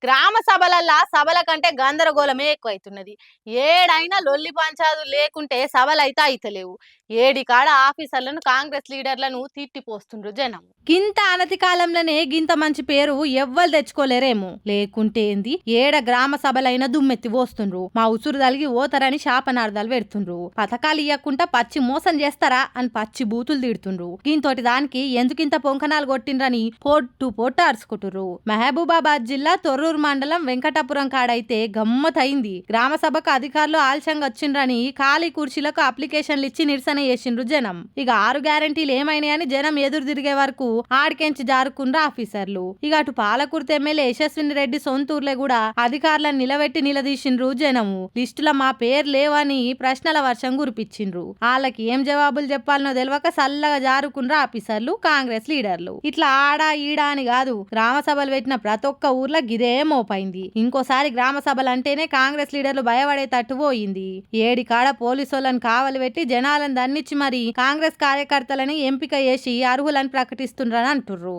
గ్రామ సభలల్లా సభల కంటే గందరగోళమే ఎక్కువైతున్నది. ఏడైనా లొల్లి పంచాలు లేకుంటే సభలైతే అయితలేవు. ఏడికాడ ఆఫీసర్లను కాంగ్రెస్ లీడర్లను తిట్టిపోస్తుండ్రు జనం. గింత అనతి కాలంలోనే గింత మంచి పేరు ఎవ్వరు తెచ్చుకోలేరేమో. లేకుంటే ఏంది ఏడ గ్రామ సభలైన దుమ్మెత్తి పోస్తుండ్రు. మా ఉసురు తలిగి ఓతరని శాపనార్థాలు పెడుతుండ్రు. పథకాలు ఇయ్యకుండా పచ్చి మోసం చేస్తారా అని పచ్చి బూతులు తిడుతుండ్రు. దీంతోటి దానికి ఎందుకింత పొంకనాలు కొట్టిండ్రని పొట్టు అరుచుకుంటుర్రు. మహబూబాబాద్ జిల్లా తొర్రూరు మండలం వెంకటాపురం కాడైతే గమ్మతైంది. గ్రామ సభకు అధికారులు ఆలస్యంగా వచ్చిండ్రని ఖాళీ కుర్చీలకు అప్లికేషన్లు ఇచ్చి నిరసన చేసిండ్రు జనం. ఇక 6 గ్యారెంటీలు ఏమైనాయని జనం ఎదురు తిరిగే వరకు ఆడికెంచి జారుకుండ్రు ఆఫీసర్లు. ఇక అటు పాలకుర్తి ఎమ్మెల్యే యశస్విని రెడ్డి సొంతూర్లే కూడా అధికారులను నిలబెట్టి నిలదీసిండ్రు జనము. లిస్టులో మా పేరు లేవని ప్రశ్నల వర్షం కురిపించిండ్రు. వాళ్ళకి ఏం జవాబులు చెప్పాలనో తెలియక సల్లగా జారుకుండ్రు ఆఫీసర్లు, కాంగ్రెస్ లీడర్లు. ఇట్లా ఆడా ఈడా అని కాదు, గ్రామ సభలు పెట్టిన ప్రతి ఒక్క ఊర్లో గిదే మోపైంది. ఇంకోసారి గ్రామ సభలు అంటేనే కాంగ్రెస్ లీడర్లు భయపడేటట్టు పోయింది. ఏడికాడ పోలీసులను కావలి పెట్టి జనాలను దన్నిచ్చి మరి కాంగ్రెస్ కార్యకర్తలని ఎంపిక చేసి అర్హులని ప్రకటిస్తుండ్రని అంటుర్రు.